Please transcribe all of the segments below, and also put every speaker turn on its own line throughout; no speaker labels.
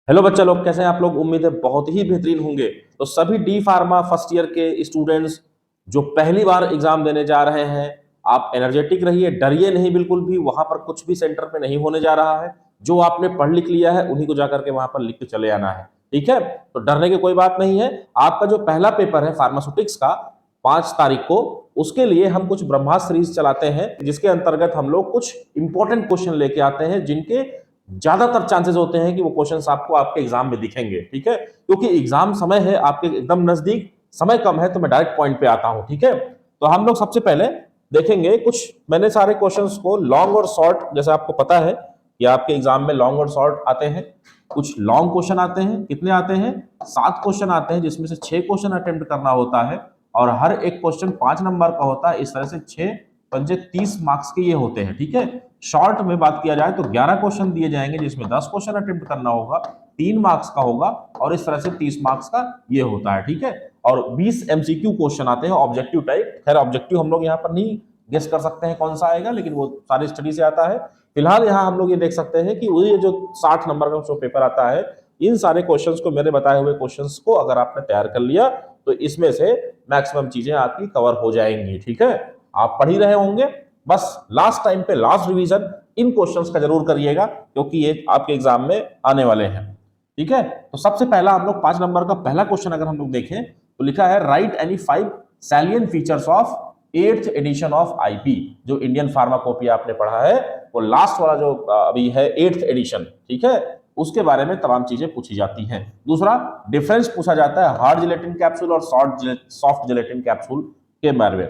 Hello बच्चा लोग, कैसे हैं आप लोग। उम्मीद है बहुत ही बेहतरीन होंगे। तो सभी डी फार्मा फर्स्ट ईयर के स्टूडेंट्स जो पहली बार एग्जाम देने जा रहे हैं, आप एनर्जेटिक रहिए, डरिए नहीं बिल्कुल भी। वहां पर कुछ भी सेंटर पे नहीं होने जा रहा है। जो आपने पढ़ लिख लिया है उन्हीं को जाकर के वहां पर लिख के चले आना है, ठीक है। तो डरने की कोई बात नहीं है। आपका जो पहला पेपर है फार्मास्यूटिक्स का 5 तारीख को, उसके लिए हम कुछ ब्रह्मास्त्र सीरीज चलाते हैं, जिसके अंतर्गत हम लोग कुछ इंपॉर्टेंट क्वेश्चन लेके आते हैं, जिनके ज्यादातर चांसेस होते हैं कि वो क्वेश्चंस आपको आपके एग्जाम में दिखेंगे, ठीक है। क्योंकि एग्जाम समय है आपके एकदम नजदीक, समय कम है, तो मैं डायरेक्ट पॉइंट पे आता हूं, ठीक है। तो हम लोग सबसे पहले देखेंगे कुछ, मैंने सारे क्वेश्चंस को लॉन्ग और शॉर्ट, जैसे आपको पता है कि आपके एग्जाम में लॉन्ग और शॉर्ट आते हैं। कुछ लॉन्ग क्वेश्चन आते हैं, कितने आते हैं, 7 क्वेश्चन आते हैं, जिसमें से 6 क्वेश्चन अटेम्प्ट करना होता है और हर एक क्वेश्चन 5 नंबर का होता है। इस तरह से 6 5 30 मार्क्स के ये होते हैं, ठीक है। शॉर्ट में बात किया जाए तो 11 क्वेश्चन दिए जाएंगे, जिसमें 10 क्वेश्चन अटेम्प्ट करना होगा, 3 मार्क्स का होगा, और इस तरह से 30 मार्क्स का ये होता है, ठीक है। और 20 एमसीक्यू क्वेश्चन आते हैं ऑब्जेक्टिव टाइप। खैर ऑब्जेक्टिव हम लोग यहाँ पर नहीं गेस कर सकते हैं कौन सा आएगा, लेकिन वो सारी स्टडी से आता है। फिलहाल यहाँ हम लोग ये देख सकते हैं कि ये जो 60 नंबर का जो पेपर आता है, इन सारे क्वेश्चंस को, मेरे बताए हुए क्वेश्चंस को अगर आपने तैयार कर लिया तो इसमें से मैक्सिमम चीजें आपकी कवर हो जाएंगी, ठीक है। आप पढ़ ही रहे होंगे, बस लास्ट टाइम पे लास्ट रिवीजन इन क्वेश्चंस का जरूर करिएगा, क्योंकि ये आपके एग्जाम में आने वाले हैं, ठीक है। तो सबसे पहला हम लोग 5 नंबर का पहला क्वेश्चन अगर हम लोग देखें तो लिखा है write any 5 salient features of 8th edition of IP. जो इंडियन फार्माकोपी आपने पढ़ा है, वो लास्ट वाला जो अभी है 8th एडिशन, ठीक है, उसके बारे में तमाम चीजें पूछी जाती हैं। दूसरा, डिफरेंस पूछा जाता है हार्ड जिलेटिन कैप्सूल और सॉफ्ट जिलेटिन कैप्सूल के बारे में।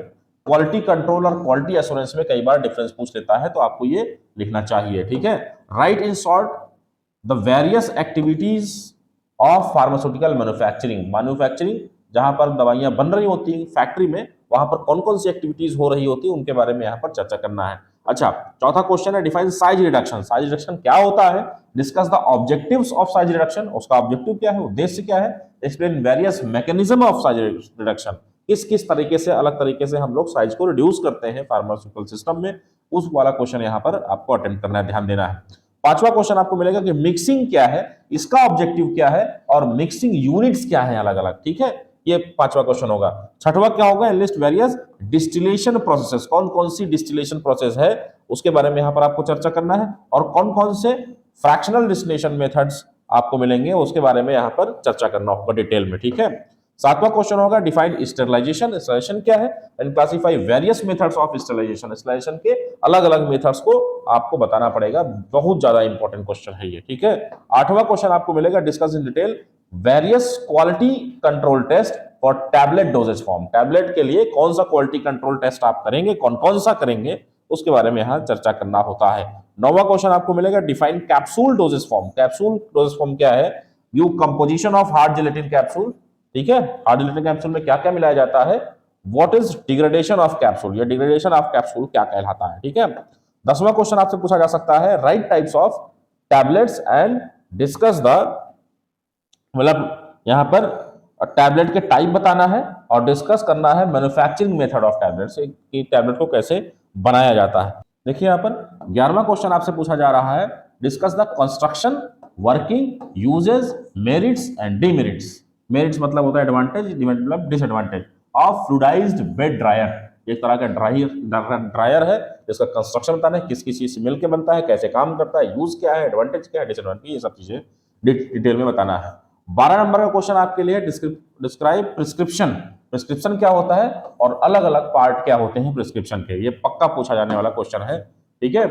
क्वालिटी कंट्रोल और क्वालिटी एश्योरेंस में कई बार डिफरेंस पूछ लेता है, तो आपको ये लिखना चाहिए, ठीक है। Right in short the various activities of pharmaceutical manufacturing, जहां पर दवाइयां बन रही होती हैं फैक्ट्री में, वहां पर कौन कौन सी एक्टिविटीज हो रही होती है, उनके बारे में यहाँ पर चर्चा करना है। अच्छा, चौथा क्वेश्चन है define size reduction. Size reduction क्या होता है, discuss the objectives of size reduction. उसका ऑब्जेक्टिव क्या है, उद्देश्य क्या है, explain various mechanism of size reduction. किस किस तरीके से, अलग तरीके से हम लोग साइज को रिड्यूस करते हैं फार्मास्यूटिकल सिस्टम में, उस वाला क्वेश्चन यहाँ पर आपको अटेम्प्ट करना है, ध्यान देना है। पांचवा क्वेश्चन आपको मिलेगा कि मिक्सिंग क्या है, इसका ऑब्जेक्टिव क्या है, और मिक्सिंग यूनिट्स क्या है अलग अलग, ठीक है। ये पांचवा क्वेश्चन होगा। छठवा क्या होगा, लिस्ट वेरियस डिस्टिलेशन प्रोसेसेस। कौन कौन सी डिस्टिलेशन प्रोसेस है उसके बारे में यहाँ पर आपको चर्चा करना है, और कौन कौन से फ्रैक्शनल डिस्टिलेशन मेथड्स आपको मिलेंगे उसके बारे में यहाँ पर चर्चा करना होगा डिटेल में, ठीक है। सातवां क्वेश्चन होगा डिफाइन स्टेरिलाइजेशन। स्टेरिलाइजेशन क्या है, and classify various methods of sterilization. Sterilization के अलग अलग मेथड्स को आपको बताना पड़ेगा, बहुत ज्यादा इंपॉर्टेंट क्वेश्चन है ये, ठीक है। आठवां क्वेश्चन आपको मिलेगा discuss in detail various quality control test for tablet dosage form. Tablet के लिए कौन सा क्वालिटी कंट्रोल टेस्ट आप करेंगे, कौन कौन सा करेंगे, उसके बारे में यहाँ चर्चा करना होता है। नौवां क्वेश्चन आपको मिलेगा define capsule doses form. Capsule doses form क्या है, you composition of hard gelatin capsule, ठीक है। हार्ड जिलेटिन कैप्सूल में क्या क्या मिलाया जाता है, what is degradation of capsule, या डिग्रेडेशन ऑफ कैप्सूल क्या कहलाता है, ठीक है। 10वां क्वेश्चन आपसे पूछा जा सकता है right types of tablets and discuss the, मतलब यहां पर टैबलेट के टाइप बताना है और डिस्कस करना है मैन्युफैक्चरिंग मेथड ऑफ टैबलेट्स, कि टैबलेट को कैसे बनाया जाता है। देखिए यहां पर 11वां क्वेश्चन आपसे पूछा जा रहा है discuss the construction, working, uses, merits and demerits. Merits मतलब होता है एडवांटेज, डिमेरिट मतलब disadvantage of fluidised bed dryer. एक तरह का ड्रायर है जिसका कंस्ट्रक्शन बताना है, किस किस चीज से मिलकर बनता है, कैसे काम करता है, यूज क्या है, एडवांटेज क्या है, डिसएडवांटेज, ये सब चीजें डिटेल में बताना है। 12 नंबर का क्वेश्चन आपके लिए डिस्क्राइब प्रिस्क्रिप्शन। प्रिस्क्रिप्शन क्या होता है और अलग अलग पार्ट क्या होते हैं प्रिस्क्रिप्शन के, ये पक्का पूछा जाने वाला क्वेश्चन है, ठीक है।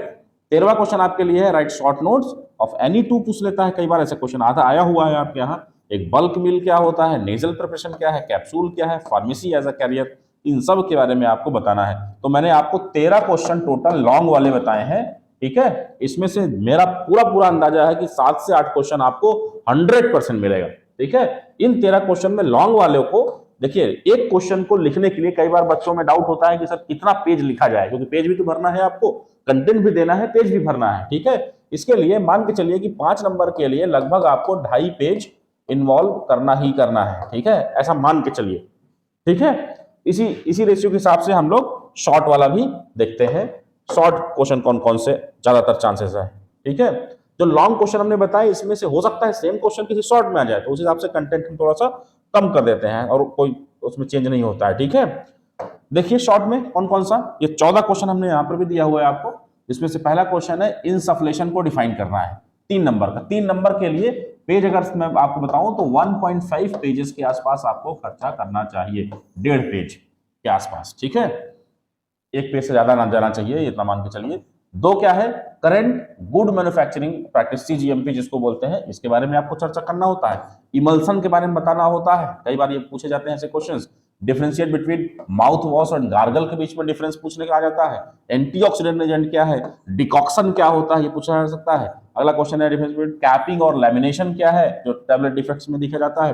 13वां क्वेश्चन आपके लिए है right short notes of any two. पूछ लेता है कई बार ऐसा क्वेश्चन आता आया हुआ है आपके यहाँ। एक बल्क मिल क्या होता है, नेजल प्रिपरेशन क्या है, कैप्सूल क्या है, फार्मेसी एज अ कैरियर, इन सब के बारे में आपको बताना है। तो मैंने आपको 13 क्वेश्चन टोटल लॉन्ग वाले बताए हैं, ठीक है। इसमें से मेरा पूरा पूरा अंदाजा है कि 7 से 8 क्वेश्चन आपको 100% मिलेगा, ठीक है। इन 13 क्वेश्चन में लॉन्ग वाले को देखिए, एक क्वेश्चन को लिखने के लिए कई बार बच्चों में डाउट होता है कि सर कितना पेज लिखा जाए, क्योंकि पेज भी तो भरना है आपको, कंटेंट भी देना है, पेज भी भरना है, ठीक है। इसके लिए मान के चलिए कि 5 नंबर के लिए लगभग आपको 2.5 पेज इन्वॉल्व करना ही करना है, ठीक है, ऐसा मान के चलिए, ठीक है। इसी रेशियो के हिसाब से हम लोग शॉर्ट वाला भी देखते हैं, शॉर्ट क्वेश्चन कौन कौन से ज्यादातर चांसेस है, ठीक है। जो लॉन्ग क्वेश्चन हमने बताए इसमें से हो सकता है सेम क्वेश्चन किसी शॉर्ट में आ जाए, तो उस हिसाब से कंटेंट हम थोड़ा सा कम कर देते हैं और कोई उसमें चेंज नहीं होता है। ठीक है, देखिए शॉर्ट में कौन कौन सा, ये 14 क्वेश्चन हमने यहां पर भी दिया हुआ है आपको। इसमें से पहला क्वेश्चन है इनसफ्लेशन को डिफाइन करना है, 3 नंबर का। 3 नंबर के लिए पेज अगर मैं आपको बताऊं तो 1.5 पेजेस के आसपास आपको खर्चा करना चाहिए, 1.5 पेज के आसपास। ठीक है, एक पेज से ज्यादा ना जाना चाहिए, इतना मान के चलिए। 2 क्या है, current good manufacturing practice, CGMP जिसको बोलते हैं, इसके बारे में आपको चर्चा करना होता है। इमल्सन के बारे में बताना होता है, कई बार ये पूछे जाते हैं ऐसे questions. Differentiate between mouth wash और गार्गल के बीच में डिफरेंस पूछने का आ जाता है। एंटीऑक्सीडेंट एजेंट क्या है, डिकॉक्शन क्या होता है, ये पूछा जा सकता है। अगला क्वेश्चन है डिफरेंस बिटवीन कैपिंग और लैमिनेशन क्या है, जो टैबलेट डिफेक्ट्स में दिखा जाता है।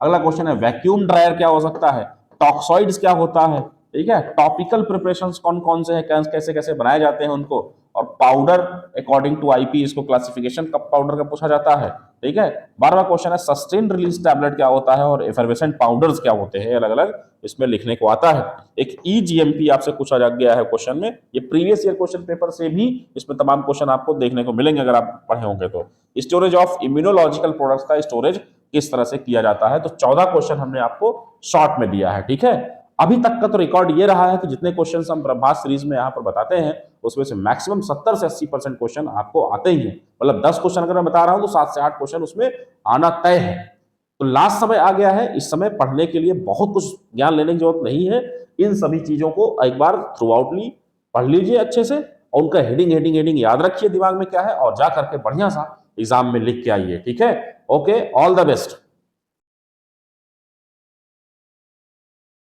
अगला क्वेश्चन है वैक्यूम ड्रायर क्या हो सकता है, टॉक्सॉइड्स क्या होता है। ठीक है, टॉपिकल प्रिपरेशंस कौन कौन से हैं, कैसे कैसे बनाए जाते हैं उनको, और पाउडर अकॉर्डिंग टू आईपी, इसको क्लासिफिकेशन कब पाउडर का पूछा जाता है। ठीक है, 12वां क्वेश्चन है सस्टेन रिलीज टैबलेट क्या होता है और एफर्वेसेंट पाउडर्स क्या होते हैं, अलग अलग इसमें लिखने को आता है। एक EGMP आपसे पूछा जा गया है क्वेश्चन में, ये प्रीवियस ईयर क्वेश्चन पेपर से भी इसमें तमाम क्वेश्चन आपको देखने को मिलेंगे अगर आप पढ़े होंगे तो। स्टोरेज ऑफ इम्यूनोलॉजिकल प्रोडक्ट्स का स्टोरेज किस तरह से किया जाता है, तो 14 क्वेश्चन हमने आपको शॉर्ट में दिया है। ठीक है, अभी तक का तो रिकॉर्ड ये रहा है कि जितने क्वेश्चन हम प्रभास सीरीज में यहाँ पर बताते हैं उसमें से मैक्सिमम 70 से 80% क्वेश्चन आपको आते ही हैं। मतलब 10 क्वेश्चन अगर मैं बता रहा हूं तो 7 से 8 क्वेश्चन उसमें आना तय है। तो लास्ट समय आ गया है, इस समय पढ़ने के लिए बहुत कुछ ज्ञान लेने की जरूरत नहीं है। इन सभी चीजों को एक बार थ्रू आउटली पढ़ लीजिए अच्छे से, और उनका हेडिंग याद रखिए दिमाग में क्या है, और जा करके बढ़िया सा एग्जाम में लिख के आइए। ठीक है, ओके, ऑल द बेस्ट।